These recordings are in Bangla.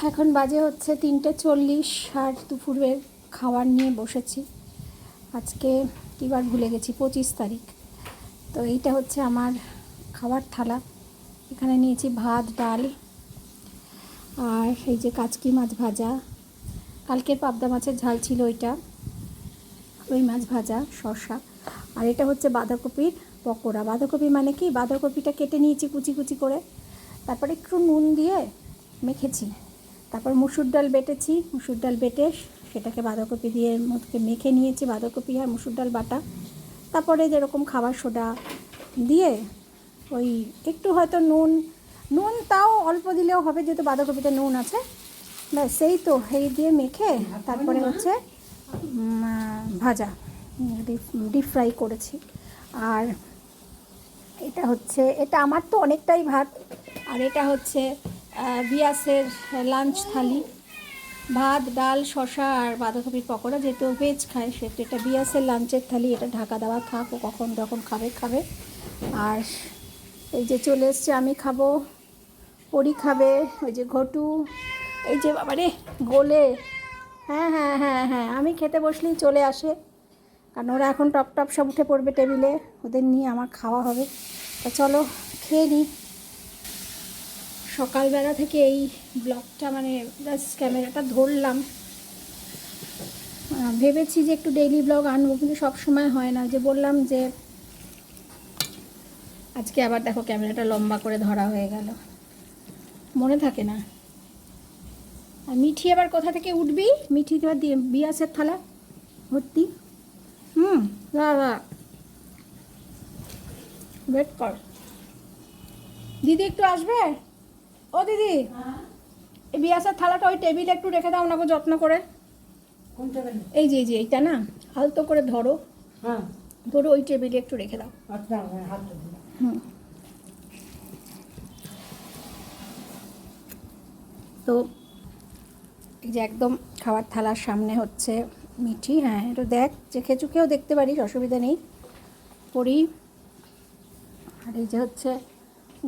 এখন বাজে হচ্ছে 3:40 আর দুপুরের খাবার নিয়ে বসেছি। আজকে কিবার ভুলে গেছি, 25 তারিখ। তো এইটা হচ্ছে আমার খাবার থালা। এখানে নিয়েছি ভাত, ডাল, আর এই যে কাচকি মাছ ভাজা, কালকের পাবদা মাছের ঝাল ছিল ওইটা, ওই মাছ ভাজা, শসা, আর এটা হচ্ছে বাঁধাকপির পকোড়া। বাঁধাকপি মানে কি, বাঁধাকপিটা কেটে নিয়েছি কুচি কুচি করে, তারপরে একটু নুন দিয়ে মেখেছি, তারপর মুসুর ডাল বেটেছি, মুসুর ডাল বেটে সেটাকে বাঁধাকপি দিয়ে মধ্যে মেখে নিয়েছি, বাঁধাকপি আর মুসুর ডাল বাটা, তারপরে যেরকম খাবার সোডা দিয়ে ওই একটু হয়তো নুন নুন তাও অল্প দিলেও হবে, যেহেতু বাঁধাকপিতে নুন আছে, ব্যাস সেই তো এই দিয়ে মেখে তারপরে হচ্ছে ভাজা, ডিপ ফ্রাই করেছি। আর এটা হচ্ছে, এটা আমার তো অনেকটাই ভাত, আর এটা হচ্ছে বিয়াসের লাঞ্চ থালি, ভাত, ডাল, শসা আর বাঁধাকপির পকোড়া। যেহেতু ভেজ খায় সেহেতু এটা বিয়াসের লাঞ্চের থালি, এটা ঢাকা দেওয়া থাক, ও কখন যখন খাবে খাবে। আর এই যে চলে এসছে, আমি খাবো, পরি খাবে, ওই যে ঘটু, এই যে বাবারে গোলে, হ্যাঁ হ্যাঁ হ্যাঁ হ্যাঁ, আমি খেতে বসলেই চলে আসে, কারণ ওরা এখন টপ টপ সব উঠে পড়বে টেবিলে, ওদের নিয়ে আমার খাওয়া হবে। তা চলো খেয়ে নিই। সকালবেলা থেকে এই ব্লগটা মানে জাস্ট ক্যামেরাটা ধরলাম, ভেবেছি যে একটু ডেইলি ব্লগ আনবো, কিন্তু সব সময় হয় না। যে বললাম যে আজকে আবার দেখো ক্যামেরাটা লম্বা করে ধরা হয়ে গেল, মনে থাকে না। আর মিঠি আবার কোথা থেকে উঠবি, মিঠি তো বিয়াসের থালা ভর্তি। দাদা ওয়েট কর, দিদি একটু আসবে, ও দিদি এই বিয়াসের থালাটা ওই টেবিলে একটু রেখে দাও না গো, যত্ন করে। এই যে এইটা না, আলতো করে ধরো, হ্যাঁ ধরো, ওই টেবিলে একটু রেখে দাও। তো এই যে একদম খাবার থালার সামনে হচ্ছে মিঠি, হ্যাঁ একটু দেখ, চেখে চুখেও দেখতে পারিস, অসুবিধা নেই, পড়ি। আর এই যে হচ্ছে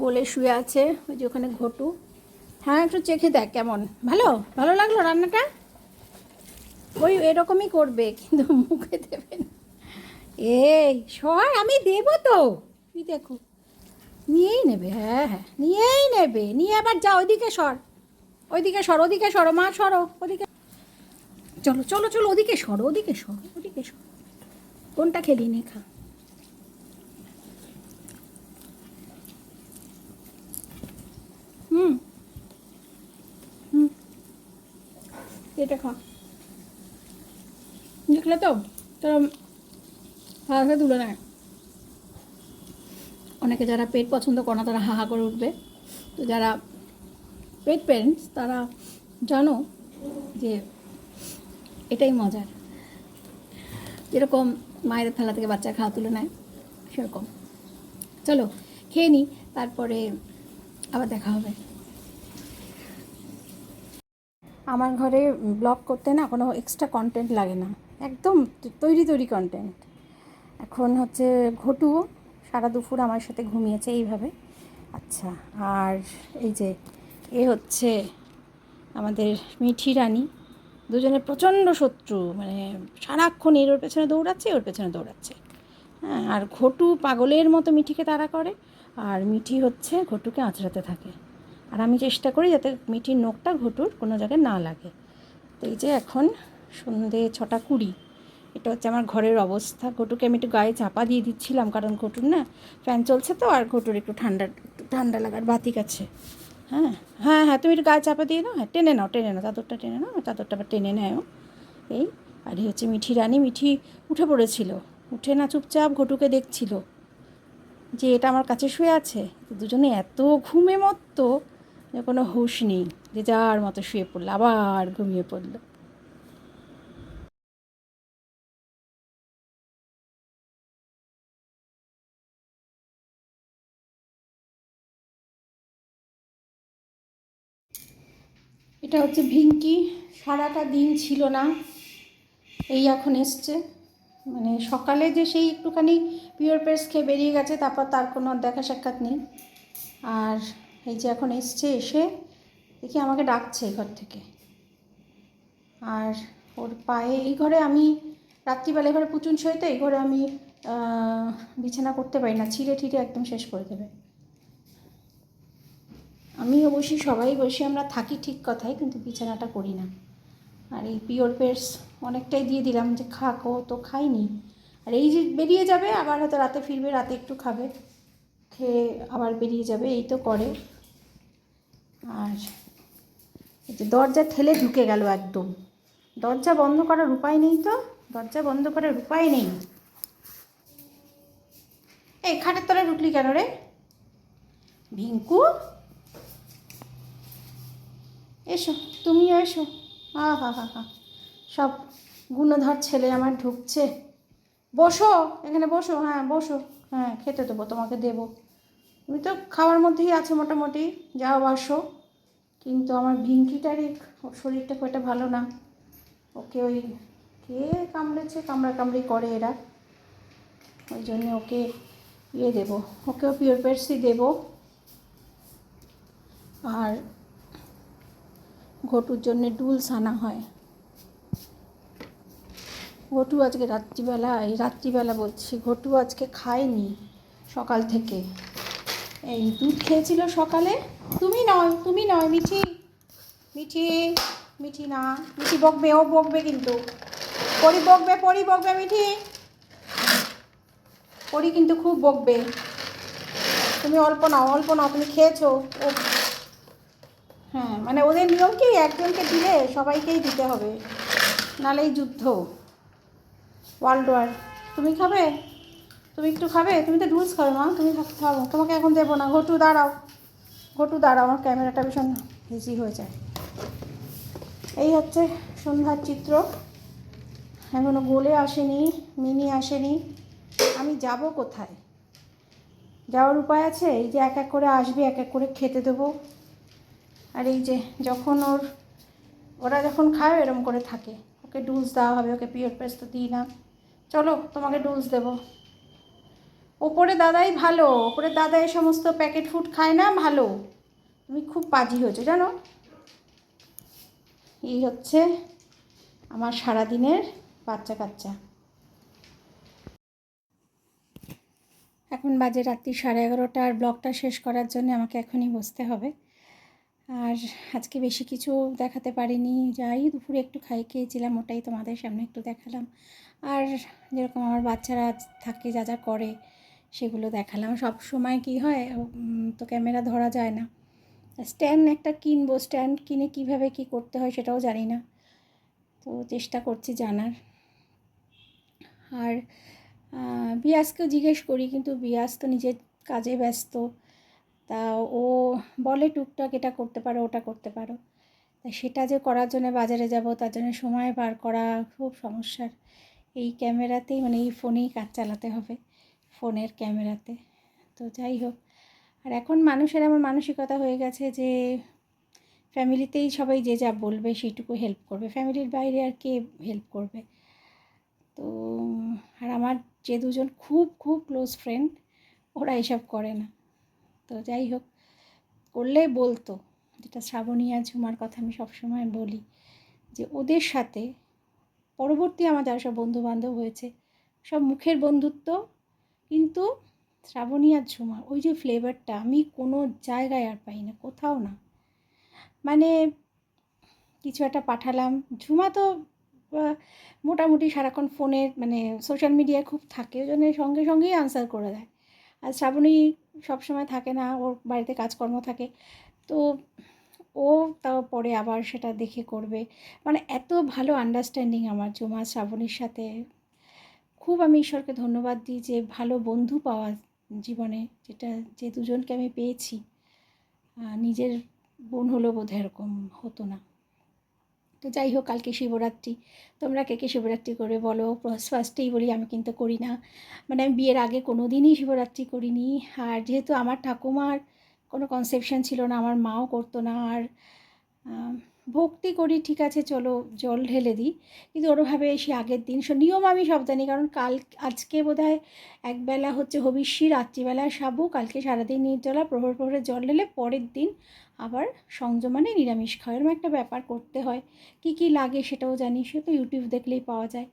গোলে শুয়ে আছে, ওই যে ওখানে ঘটু, হ্যাঁ একটু চেখে দেখ কেমন, ভালো ভালো লাগলো রান্নাটা। ওই এরকমই করবে, কিন্তু মুখে দেবে না। এই সর, আমি দেবো তো, তুই দেখো, নিয়েই নেবে, হ্যাঁ হ্যাঁ নিয়েই নেবে, নিয়ে আবার যা, ওইদিকে সর, ওইদিকে সর, ওদিকে সরো মা, সরো ওদিকে, চলো চলো চলো ওদিকে সরো, ওদিকে সরো, ওদিকে সরো, কোনটা খেলি নে খা। হুম হুম, এটা খা, দেখলে তো তোর হাতে তুলে নেয়। অনেকে যারা পেট পছন্দ করে না তারা হা হা করে উঠবে, তো যারা পেট পেরেন্টস তারা জানো যে এটাই মজার, যেরকম মায়ের থালা থেকে বাচ্চা খাওয়া তুলে নেয় সেরকম। চলো খেয়ে নিই, তারপরে আবার দেখা হবে। আমার ঘরে ব্লগ করতে না কোনো এক্সট্রা কন্টেন্ট লাগে না, একদম তৈরি তৈরি কন্টেন্ট। এখন হচ্ছে ঘটু সারা দুপুর আমার সাথে ঘুমিয়েছে এইভাবে। আচ্ছা, আর এই যে এ হচ্ছে আমাদের মিঠি রানী, দুজনের প্রচণ্ড শত্রু, মানে সারাক্ষণ এর ওর পেছনে দৌড়াচ্ছে, ওর পেছনে দৌড়াচ্ছে, হ্যাঁ। আর ঘটু পাগলের মতো মিঠিকে তাড়া করে, আর মিঠি হচ্ছে ঘটুকে আঁচড়াতে থাকে, আর আমি চেষ্টা করি যাতে মিঠির নোখটা ঘটুর কোনো জায়গায় না লাগে। তো এই যে এখন সন্ধে 6:20, এটা হচ্ছে আমার ঘরের অবস্থা। ঘটুকে আমি একটু গায়ে চাপা দিয়ে দিচ্ছিলাম, কারণ ঘটুর না ফ্যান চলছে তো, আর ঘটুর একটু ঠান্ডা লাগার বাতিক আছে। হ্যাঁ হ্যাঁ হ্যাঁ, তুমি একটু গায়ে চাপা দিয়ে দাও, হ্যাঁ টেনে নাও চাদরটা টেনে নাও, চাদরটা আবার টেনে নেও। এই আর এই হচ্ছে মিঠি রানী। মিঠি উঠে পড়েছিল, উঠে না চুপচাপ ঘটুকে দেখছিল যে এটা আমার কাছে শুয়ে আছে। দুজনে এত ঘুমে মত্ত যে কোনো হুঁশ নেই, যে যার মতো শুয়ে পড়লো, আবার ঘুমিয়ে পড়লো। এটা হচ্ছে ভিঙ্কি, সারাটা দিন ছিল না, এই এখন এসছে, মানে সকালে যে সেই একটুখানি পিওর পেস্ট খেয়ে বেরিয়ে গেছে, তারপর তার কোনো দেখা সাক্ষাৎ নেই। আর এই যে এখন এসছে, এসে দেখি আমাকে ডাকছে ঘর থেকে। আর ওর পায়ে, এই ঘরে আমি রাত্রিবেলা, এই ঘরে পুচুন শোয় তো, এই ঘরে আমি বিছানা করতে পারি না, ছিঁড়ে ঠিড়ে একদম শেষ করে দেবে। আমিও বসি, সবাই বসে, আমরা থাকি ঠিক কথাই, কিন্তু বিছানাটা করি না। আর এই পিওর পেটস অনেকটাই দিয়ে দিলাম যে খাক, ও তো খাইনি। আর এই যে বেরিয়ে যাবে, আবার হয়তো রাতে ফিরবে, রাতে একটু খাবে, খেয়ে আবার বেরিয়ে যাবে, এই তো করে। আর এই যে দরজা ঠেলে ঢুকে গেল একদম, দরজা বন্ধ করার উপায় নেই তো, দরজা বন্ধ করার উপায় নেই। এই খাটের তলায় ঢুকলি কেন রে ভিঙ্কু? এসো, তুমিও এসো। হা হা হা হা, সব গুণধর ছেলে আমার ঢুকছে। বসো, এখানে বসো, হ্যাঁ বসো, হ্যাঁ খেতে দেবো, তোমাকে দেবো। তুমি তো খাওয়ার মধ্যেই আছো মোটামুটি, যাও বাসো। কিন্তু আমার ভিঙ্কিটারই শরীরটা খুব একটা ভালো না। ওকে ওই কে কামড়েছে, কামড়াকামড়ি করে এরা, ওই জন্য ওকে দেবো, ওকেও পিওর পেটসই দেবো। আর ঘটুর জন্যে ডুলস আনা হয়। ঘটু আজকে রাত্রিবেলা বলছি, ঘটু আজকে খায়নি সকাল থেকে। এই দুধ খেয়েছিল সকালে। তুমি নয় মিঠি, মিঠি, মিঠি না, মিঠি বকবে, ও বকবে কিন্তু, পরি বকবে মিঠি, পরি কিন্তু খুব বকবে। তুমি অল্প নাও, তুমি খেয়েছো। ও হ্যাঁ, মানে ওদের নিয়ম কি, একজনকে দিলে সবাইকেই দিতে হবে, নাহলে এই যুদ্ধ, ওয়ার্ল্ড ওয়ার। তুমি খাবে, তুমি একটু খাবে, তুমি তো ডুলস খাবে মা, তুমি খাবো, তোমাকে এখন দেবো না। ঘটু দাঁড়াও, আমার ক্যামেরাটা ভীষণ বিজি হয়ে যায়। এই হচ্ছে সন্ধ্যার চিত্র, এখনও গোলে আসেনি, মিনি আসেনি। আমি যাব কোথায়, যাওয়ার উপায় আছে? এই যে এক এক করে আসবে, এক এক করে খেতে দেবো। আর এই যে যখন ওরা যখন খায় এরম করে থাকে, ওকে ডুলস দেওয়া হবে, ওকে পিওর পেটস তো দিই না। চলো তোমাকে ডুলস দেবো। ওপরে দাদাই ভালো, ওপরে দাদা এই সমস্ত প্যাকেট ফুড খায় না, ভালো। তুমি খুব পাজি হয়েছো জানো। এই হচ্ছে আমার সারাদিনের বাচ্চা কাচ্চা। এখন বাজে রাত্রি 11:30, আর ব্লগটা শেষ করার জন্য আমাকে এখনই বসতে হবে। আর আজকে বেশি কিছু দেখাতে পারিনি, যাই দুপুরে একটু খেয়েছিলাম, ওটাই তোমাদের সামনে একটু দেখালাম। আর যেরকম আমার বাচ্চারা থাকে, যা যা করে সেগুলো দেখালাম। সব সময় কি হয়, তো ক্যামেরা ধরা যায় না। স্ট্যান্ড একটা কিনবো, স্ট্যান্ড কিনে কীভাবে কী করতে হয় সেটাও জানি না, তো চেষ্টা করছি জানার। আর বিয়াসকেও জিজ্ঞেস করি, কিন্তু বিয়াস তো নিজের কাজে ব্যস্ত, তা ও বলে টুকটাক এটা করতে পারো, ওটা করতে পারো, তা সেটা যে করার জন্য বাজারে যাব, তার জন্য সময় বার করা খুব সমস্যার। এই ক্যামেরাতেই, মানে এই ফোনেই কাজ চালাতে হবে, ফোনের ক্যামেরাতে। তো যাই হোক, আর এখন মানুষের এমন মানসিকতা হয়ে গেছে যে ফ্যামিলিতেই সবাই যে যা বলবে সেইটুকু হেল্প করবে, ফ্যামিলির বাইরে আর কে হেল্প করবে। তো আর আমার যে দুজন খুব খুব ক্লোজ ফ্রেন্ড, ওরা এসব করে না। তো যাই হোক, করলে বলতো, যেটা শ্রাবণী আর ঝুমার কথা আমি সবসময় বলি, যে ওদের সাথে পরবর্তী আমার যারা সব বন্ধুবান্ধব হয়েছে, সব মুখের বন্ধুত্ব, কিন্তু শ্রাবণী আর ঝুমা ওই যে ফ্লেভারটা আমি কোনো জায়গায় আর পাই না, কোথাও না। মানে কিছু একটা পাঠালাম, ঝুমা তো মোটামুটি সারাক্ষণ ফোনে, মানে সোশ্যাল মিডিয়ায় খুব থাকে, ওই জন্য সঙ্গে সঙ্গেই আনসার করে দেয়। আর শ্রাবণী সবসময় থাকে না, ওর বাড়িতে কাজকর্ম থাকে, তো ও তাও পরে আবার সেটা দেখে করবে। মানে এত ভালো আন্ডারস্ট্যান্ডিং আমার ঝুমা শ্রাবণীর সাথে। খুব আমি ঈশ্বরকে ধন্যবাদ দিই যে ভালো বন্ধু পাওয়া জীবনে, যেটা যে দুজনকে আমি পেয়েছি, নিজের বোন হলেও বোধহয় এরকম হতো না। তো যাই হোক, কালকে শিবরাত্রি, তোমরা কে কে শিবরাত্রি করে বলো। ফার্স্টেই বলি, আমি কিন্তু করি না, মানে আমি বিয়ের আগে কোনো দিনই শিবরাত্রি করিনি। আর যেহেতু আমার ঠাকুমার কোনো কনসেপশন ছিল না, আমার মাও করতো না। আর ভক্তি করি, ঠিক আছে চলো জল ঢেলে দিই, কিন্তু ওরভাবে সে আগের দিন নিয়ম আমি সব জানি, কারণ আজকে বোধহয় একবেলা হচ্ছে হবিষ্যি, রাত্রিবেলা সাবু, কালকে সারাদিন নির্জলা, প্রহর প্রহরে জল ঢেলে পরের দিন আবার সংযম মানে নিরামিষ খাওয়া, এরকম একটা ব্যাপার করতে হয়। কি কি লাগে সেটাও জানি, সে তো ইউটিউব দেখলেই পাওয়া যায়।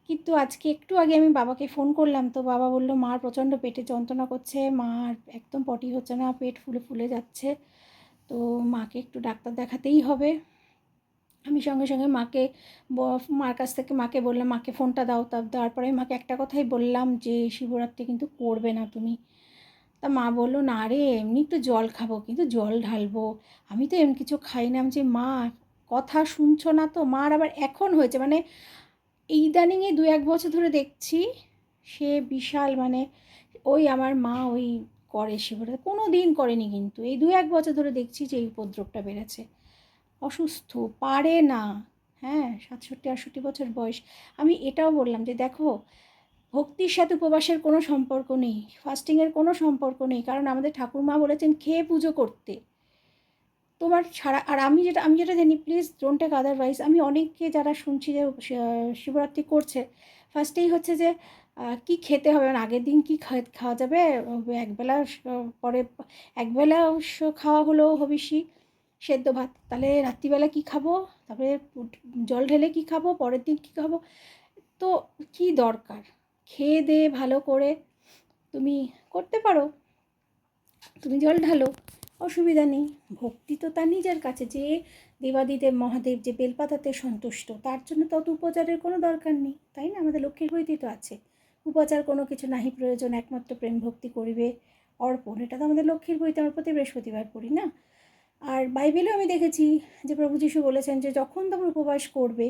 কিন্তু আজকে একটু আগে আমি বাবাকে ফোন করলাম, তো বাবা বললো মার প্রচণ্ড পেটে যন্ত্রণা করছে, মার একদম পটি হচ্ছে না, পেট ফুলে ফুলে যাচ্ছে, তো মাকে একটু ডাক্তার দেখাতেই হবে। আমি সঙ্গে সঙ্গে মার কাছ থেকে মাকে বললাম মাকে ফোনটা দাও। তারপরে মাকে একটা কথাই বললাম যে শিবরাত্রি কিন্তু করবে না তুমি। তা মা বললো না রে, এমনি একটু জল খাবো, কিন্তু জল ঢালবো, আমি তো এমন কিছু খাই না। আমি যে মা কথা শুনছো না তো? মার আবার এখন হয়েছে, মানে ইদানিং এই 2-1 বছর ধরে দেখছি সে বিশাল, মানে ওই আমার মা ওই করে শিবরাত্রি, কোনো দিন করেনি, কিন্তু এই 2-1 বছর ধরে দেখছি যে এই উপদ্রবটা বেড়েছে। অসুস্থ, পারে না। হ্যাঁ, 67-68 বছর বয়স। আমি এটাও বললাম যে দেখো, ভক্তির সাথে উপবাসের কোনো সম্পর্ক নেই, ফাস্টিংয়ের কোনো সম্পর্ক নেই, কারণ আমাদের ঠাকুরমা বলেছেন খেয়ে পুজো করতে। তোমার ছাড়া, আর আমি যেটা জানি, প্লিজ ডোন্ট টেক আদারওয়াইজ, আমি অনেককে যারা শুনছি যে শিবরাত্রি করছে, ফার্স্টেই হচ্ছে যে কি খেতে হবে, মানে আগের দিন কি খাওয়া যাবে, একবেলা পরে একবেলা অবশ্য খাওয়া হলো হবিষি সেদ্ধ ভাত, তাহলে রাত্রিবেলা কি খাবো, তারপরে জল ঢেলে কি খাবো, পরের দিন কী খাবো। তো কি দরকার, খেয়ে দিয়ে ভালো করে তুমি করতে পারো, তুমি জল ঢালো, অসুবিধা নেই। ভক্তি তো তার নিজের কাছে, যে দেবাদিদেব মহাদেব যে বেলপাতাতে সন্তুষ্ট, তার জন্য তত উপচারের কোনো দরকার নেই, তাই না? আমাদের লক্ষ্মীর বইতেই তো আছে, উপচার কোনো কিছু নাহি প্রয়োজন, একমাত্র প্রেম ভক্তি করিবে অর্পণ। এটা তো আমাদের লক্ষ্মীর বইতে আমরা প্রতি বৃহস্পতিবার পড়ি না? আর বাইবেলেও আমি দেখেছি যে প্রভু যীশু বলেছেন যে যখন তোমরা উপবাস করবে,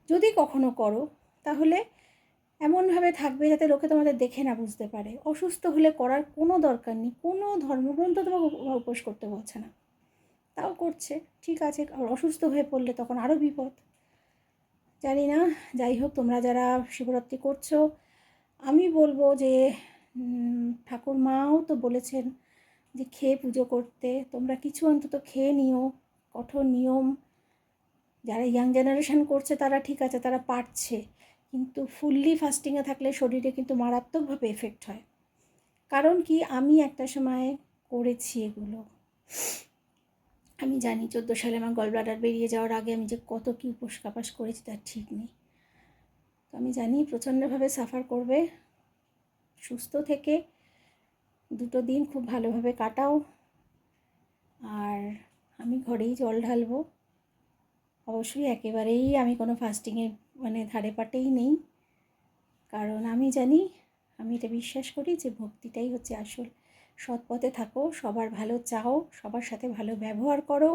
যদি কখনো করো, তাহলে এমনভাবে থাকবে যাতে লোকে তোমাদের দেখে না বুঝতে পারে। অসুস্থ হলে করার কোনো দরকার নেই, কোনো ধর্মগ্রন্থ তোমাকে উপবাস করতে বলছে না, তাও করছে, ঠিক আছে। আর অসুস্থ হয়ে পড়লে তখন আরও বিপদ। জানি না, যাই হোক, তোমরা যারা শিবরাত্রি করছো, আমি বলবো যে ঠাকুর মাও তো বলেছেন যে খেয়ে পুজো করতে, তোমরা কিছু অন্তত খেয়ে নিও, কঠোর নিয়ম। যারা ইয়াং জেনারেশন করছে তারা ঠিক আছে, তারা পারছে, কিন্তু ফুললি ফাস্টিংয়ে থাকলে শরীরে কিন্তু মারাত্মকভাবে এফেক্ট হয়। কারণ কি, আমি একটা সময় করেছি এগুলো, আমি জানি 14 সালে আমার গলব্লাডার বেরিয়ে যাওয়ার আগে আমি যে কত কী উপোস কাপাস করেছি তার ঠিক নেই। তো আমি জানি প্রচণ্ডভাবে সাফার করবে। সুস্থ থেকে 2 দিন খুব ভালোভাবে কাটাও। আর আমি ঘরেই জল ঢালবো, অবশ্যই একেবারেই আমি কোনো ফাস্টিংয়ের মানে ধারে পাটেই নেই, কারণ আমি জানি, আমি এটা বিশ্বাস করি যে ভক্তিটাই হচ্ছে আসল। সৎ পথে থাকো, সবার ভালো চাও, সবার সাথে ভালো ব্যবহার করো।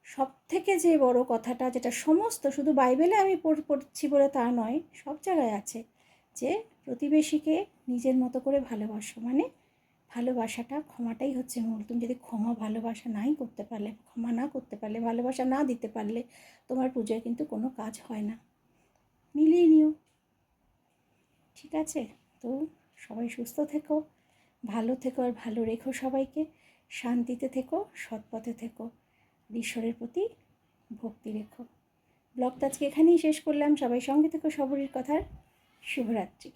সব থেকে যে বড় কথাটা, যেটা সমস্ত শুধু বাইবেলে আমি পড়ছি বলে তা নয়, সব জায়গায় আছে, যে প্রতিবেশীকে নিজের মতো করে ভালোবাসো, মানে ভালোবাসাটা, ক্ষমাটাই হচ্ছে মূল। তুমি যদি ভালোবাসা নাই করতে পারলে, ক্ষমা না করতে পারলে, ভালোবাসা না দিতে পারলে, তোমার পুজোয় কিন্তু কোনো কাজ হয় না। মিলিয়ে নিও, ঠিক আছে? তো সবাই সুস্থ থেকো, ভালো থেকো, আর ভালো রেখো সবাইকে, শান্তিতে থেকো, সৎ পথে থেকো, ঈশ্বরের প্রতি ভক্তি রেখো। ব্লগটা আজকে এখানেই শেষ করলাম। সবাই সঙ্গে থেকো, সবরীর কথার। শুভরাত্রি।